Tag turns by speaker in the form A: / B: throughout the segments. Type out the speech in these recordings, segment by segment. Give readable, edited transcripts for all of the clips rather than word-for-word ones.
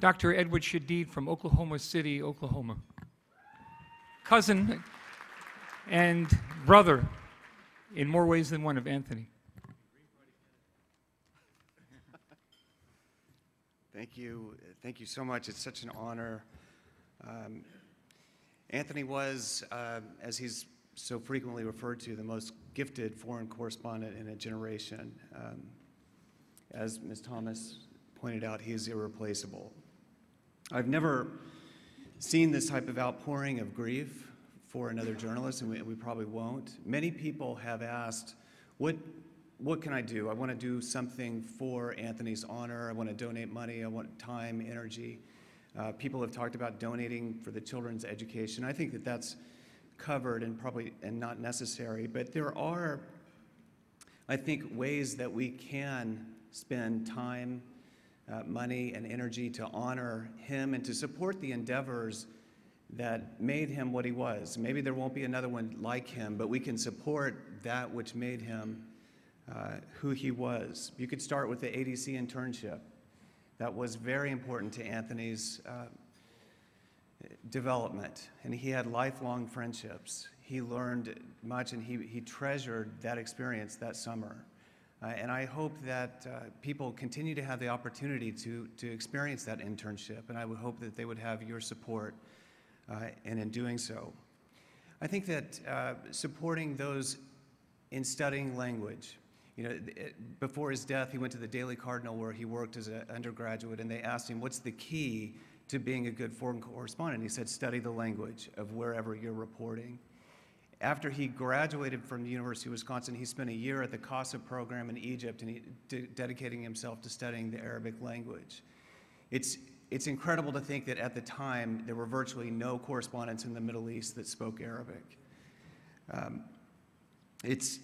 A: Dr. Edward Shadid from Oklahoma City, Oklahoma. Cousin and brother in more ways than one of Anthony.
B: Thank you. Thank you so much. It's such an honor. Anthony was, as he's so frequently referred to, the most gifted foreign correspondent in a generation. As Ms. Thomas pointed out, he is irreplaceable. I've never seen this type of outpouring of grief for another journalist, and we probably won't. Many people have asked, what can I do? I want to do something for Anthony's honor. I want to donate money. I want time, energy. People have talked about donating for the children's education. I think that that's covered and probably not necessary, but there are, I think, ways that we can spend time, money, and energy to honor him and to support the endeavors that made him what he was. Maybe there won't be another one like him, but we can support that which made him who he was. You could start with the ADC internship. That was very important to Anthony's development, and he had lifelong friendships. He learned much, and he treasured that experience that summer. And I hope that people continue to have the opportunity to experience that internship, and I would hope that they would have your support and in doing so. I think that supporting those in studying language, you know, before his death, he went to the Daily Cardinal where he worked as an undergraduate, and they asked him, what's the key to being a good foreign correspondent? He said, study the language of wherever you're reporting. After he graduated from the University of Wisconsin, he spent a year at the CASA program in Egypt, and dedicating himself to studying the Arabic language. It's incredible to think that at the time, there were virtually no correspondents in the Middle East that spoke Arabic. It's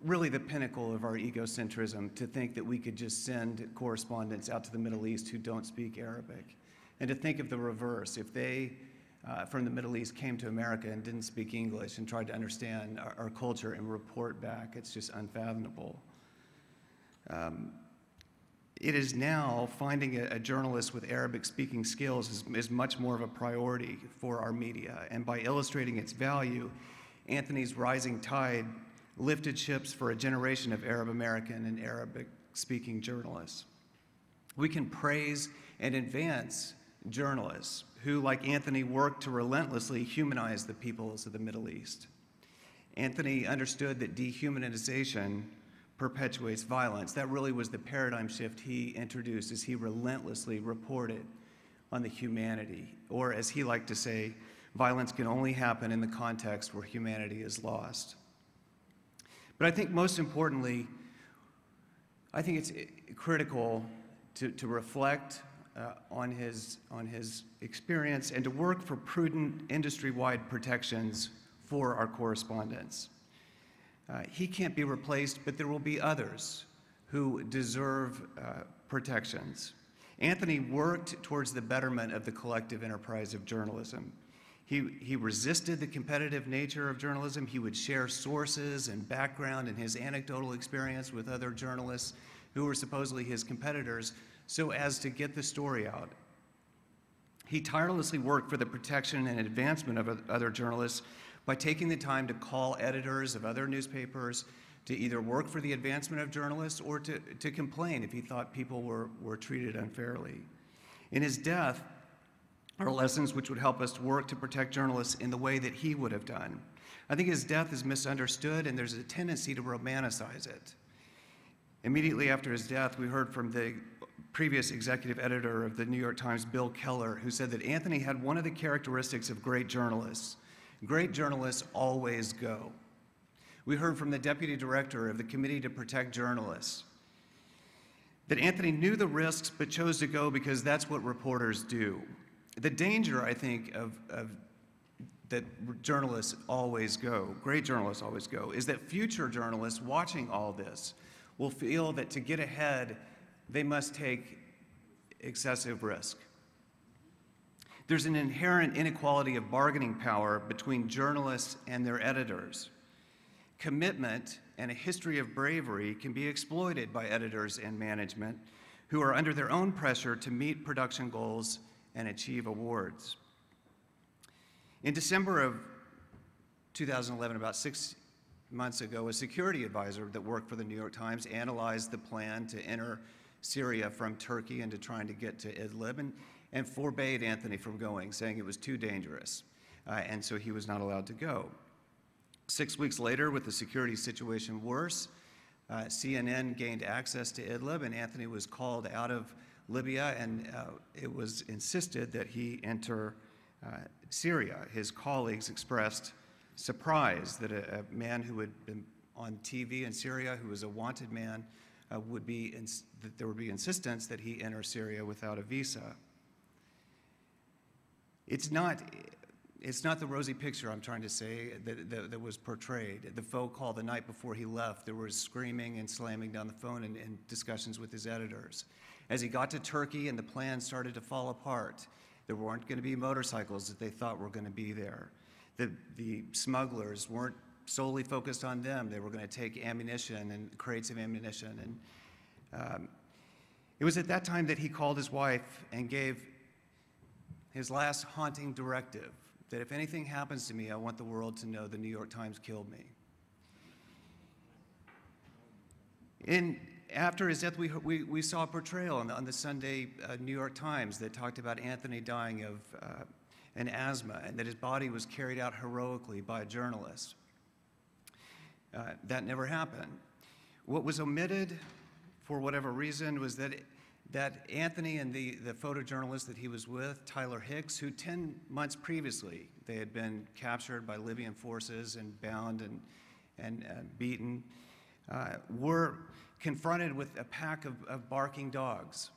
B: really the pinnacle of our egocentrism to think that we could just send correspondents out to the Middle East who don't speak Arabic. And to think of the reverse, if they from the Middle East came to America and didn't speak English and tried to understand our culture and report back, it's just unfathomable. It is now finding a journalist with Arabic-speaking skills is much more of a priority for our media. And by illustrating its value, Anthony's rising tide lifted ships for a generation of Arab American and Arabic-speaking journalists. We can praise and advance journalists who, like Anthony, worked to relentlessly humanize the peoples of the Middle East. Anthony understood that dehumanization perpetuates violence. That really was the paradigm shift he introduced as he relentlessly reported on the humanity, or as he liked to say, violence can only happen in the context where humanity is lost. But I think most importantly, I think it's critical to reflect on his experience and to work for prudent industry-wide protections for our correspondents. He can't be replaced, but there will be others who deserve protections. Anthony worked towards the betterment of the collective enterprise of journalism. He resisted the competitive nature of journalism. He would share sources and background and his anecdotal experience with other journalists who were supposedly his competitors so as to get the story out. He tirelessly worked for the protection and advancement of other journalists by taking the time to call editors of other newspapers to either work for the advancement of journalists or to complain if he thought people were treated unfairly. In his death are lessons which would help us to work to protect journalists in the way that he would have done. I think his death is misunderstood, and there's a tendency to romanticize it. Immediately after his death, we heard from the previous executive editor of the New York Times, Bill Keller, who said that Anthony had one of the characteristics of great journalists. Great journalists always go. We heard from the deputy director of the Committee to Protect Journalists that Anthony knew the risks but chose to go because that's what reporters do. The danger, I think, of that journalists always go, great journalists always go, is that future journalists watching all this will feel that to get ahead, they must take excessive risk. There's an inherent inequality of bargaining power between journalists and their editors. Commitment and a history of bravery can be exploited by editors and management who are under their own pressure to meet production goals and achieve awards. In December of 2011, about 6 months ago, a security advisor that worked for the New York Times analyzed the plan to enter Syria from Turkey into trying to get to Idlib and forbade Anthony from going, saying it was too dangerous, and so he was not allowed to go. 6 weeks later, with the security situation worse, CNN gained access to Idlib, and Anthony was called out of Libya, and it was insisted that he enter Syria. His colleagues expressed surprise that a man who had been on TV in Syria, who was a wanted man, that there would be insistence that he enter Syria without a visa. It's not the rosy picture, I'm trying to say, that was portrayed. The phone call the night before he left, there was screaming and slamming down the phone and discussions with his editors. As he got to Turkey and the plan started to fall apart, there weren't going to be motorcycles that they thought were going to be there. The smugglers weren't solely focused on them. They were going to take ammunition and crates of ammunition. And it was at that time that he called his wife and gave his last haunting directive, that if anything happens to me, I want the world to know the New York Times killed me. After his death, we saw a portrayal on the Sunday New York Times that talked about Anthony dying of an asthma, and that his body was carried out heroically by a journalist. That never happened. What was omitted, for whatever reason, was that Anthony and the photojournalist that he was with, Tyler Hicks, who 10 months previously, they had been captured by Libyan forces and bound and beaten, were confronted with a pack of barking dogs.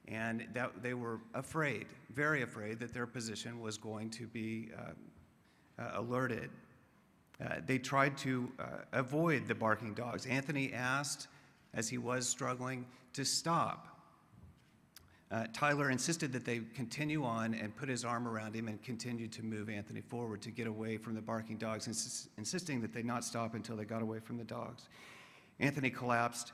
B: And that they were afraid, very afraid, that their position was going to be alerted. They tried to avoid the barking dogs. Anthony asked, as he was struggling, to stop. Tyler insisted that they continue on and put his arm around him and continue to move Anthony forward to get away from the barking dogs, insisting that they not stop until they got away from the dogs. Anthony collapsed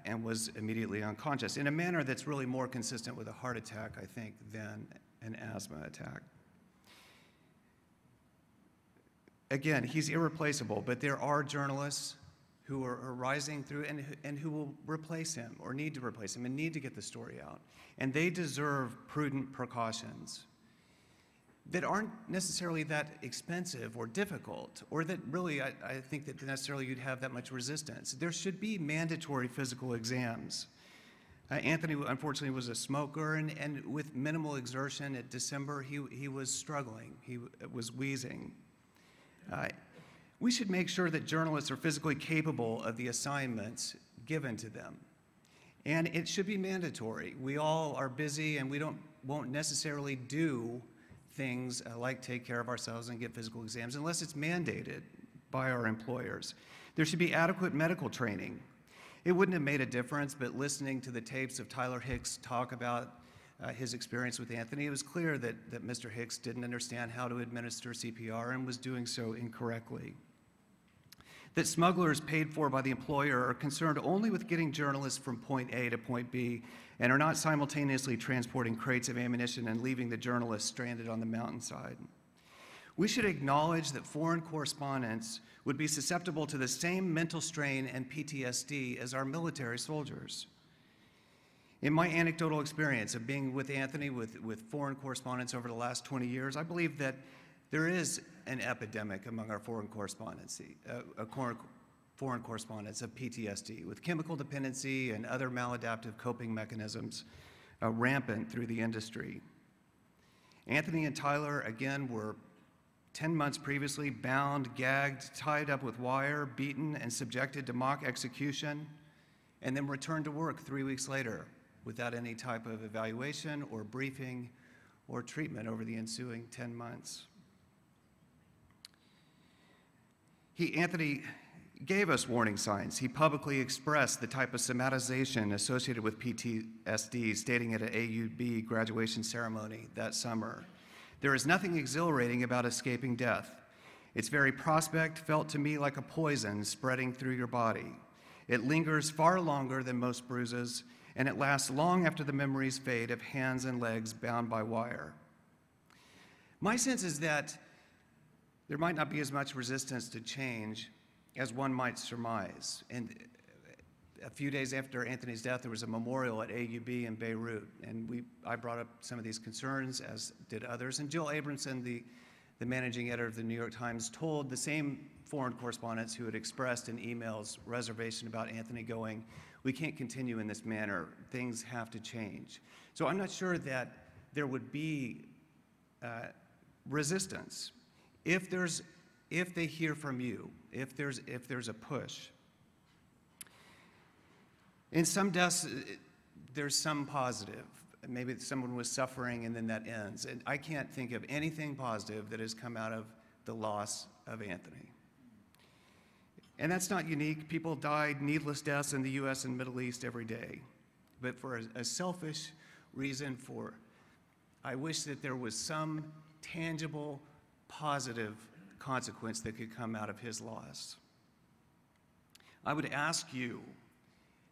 B: and was immediately unconscious in a manner that's really more consistent with a heart attack, I think, than an asthma attack. Again, he's irreplaceable, but there are journalists who are rising through and who will replace him or need to replace him and need to get the story out. And they deserve prudent precautions that aren't necessarily that expensive or difficult, or that really I think that necessarily you'd have that much resistance. There should be mandatory physical exams. Anthony, unfortunately, was a smoker, and with minimal exertion at December, he was struggling. He was wheezing. We should make sure that journalists are physically capable of the assignments given to them. And it should be mandatory. We all are busy, and we won't necessarily do things like take care of ourselves and get physical exams unless it's mandated by our employers. There should be adequate medical training. It wouldn't have made a difference, but listening to the tapes of Tyler Hicks talk about his experience with Anthony, it was clear that Mr. Hicks didn't understand how to administer CPR and was doing so incorrectly. That smugglers paid for by the employer are concerned only with getting journalists from point A to point B and are not simultaneously transporting crates of ammunition and leaving the journalists stranded on the mountainside. We should acknowledge that foreign correspondents would be susceptible to the same mental strain and PTSD as our military soldiers. In my anecdotal experience of being with Anthony with foreign correspondents over the last 20 years, I believe that there is an epidemic among our foreign correspondents of PTSD, with chemical dependency and other maladaptive coping mechanisms rampant through the industry. Anthony and Tyler, again, were 10 months previously bound, gagged, tied up with wire, beaten, and subjected to mock execution, and then returned to work 3 weeks later without any type of evaluation or briefing or treatment over the ensuing 10 months. Anthony gave us warning signs. He publicly expressed the type of somatization associated with PTSD, stating at an AUB graduation ceremony that summer. There is nothing exhilarating about escaping death. Its very prospect felt to me like a poison spreading through your body. It lingers far longer than most bruises, and it lasts long after the memories fade of hands and legs bound by wire. My sense is that there might not be as much resistance to change as one might surmise. And a few days after Anthony's death, there was a memorial at AUB in Beirut, and I brought up some of these concerns, as did others. And Jill Abramson, the managing editor of the New York Times, told the same foreign correspondents who had expressed in emails reservation about Anthony going, "We can't continue in this manner. Things have to change." So I'm not sure that there would be resistance if they hear from you, if there's a push. In some deaths, there's some positive. Maybe someone was suffering and then that ends. And I can't think of anything positive that has come out of the loss of Anthony. And that's not unique. People died needless deaths in the US and Middle East every day. But for a selfish reason, I wish that there was some tangible, positive consequence that could come out of his loss. I would ask you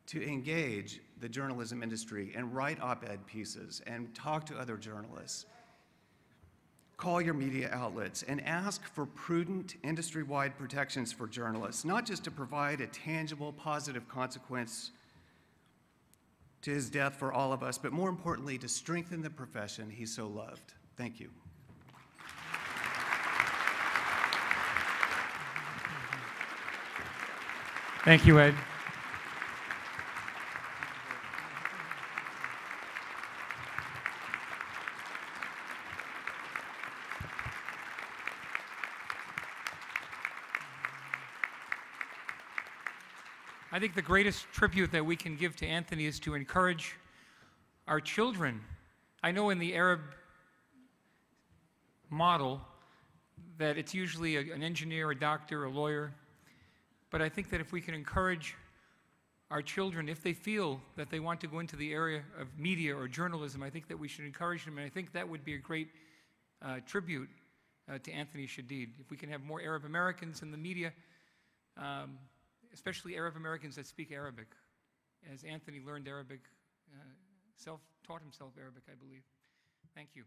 B: to engage the journalism industry and write op-ed pieces and talk to other journalists. Call your media outlets and ask for prudent industry-wide protections for journalists, not just to provide a tangible, positive consequence to his death for all of us, but more importantly, to strengthen the profession he so loved. Thank you.
A: Thank you, Ed. I think the greatest tribute that we can give to Anthony is to encourage our children. I know in the Arab model that it's usually an engineer, a doctor, a lawyer, but I think that if we can encourage our children, if they feel that they want to go into the area of media or journalism, I think that we should encourage them, and I think that would be a great tribute to Anthony Shadid. If we can have more Arab Americans in the media, especially Arab Americans that speak Arabic, as Anthony learned Arabic, taught himself Arabic, I believe. Thank you.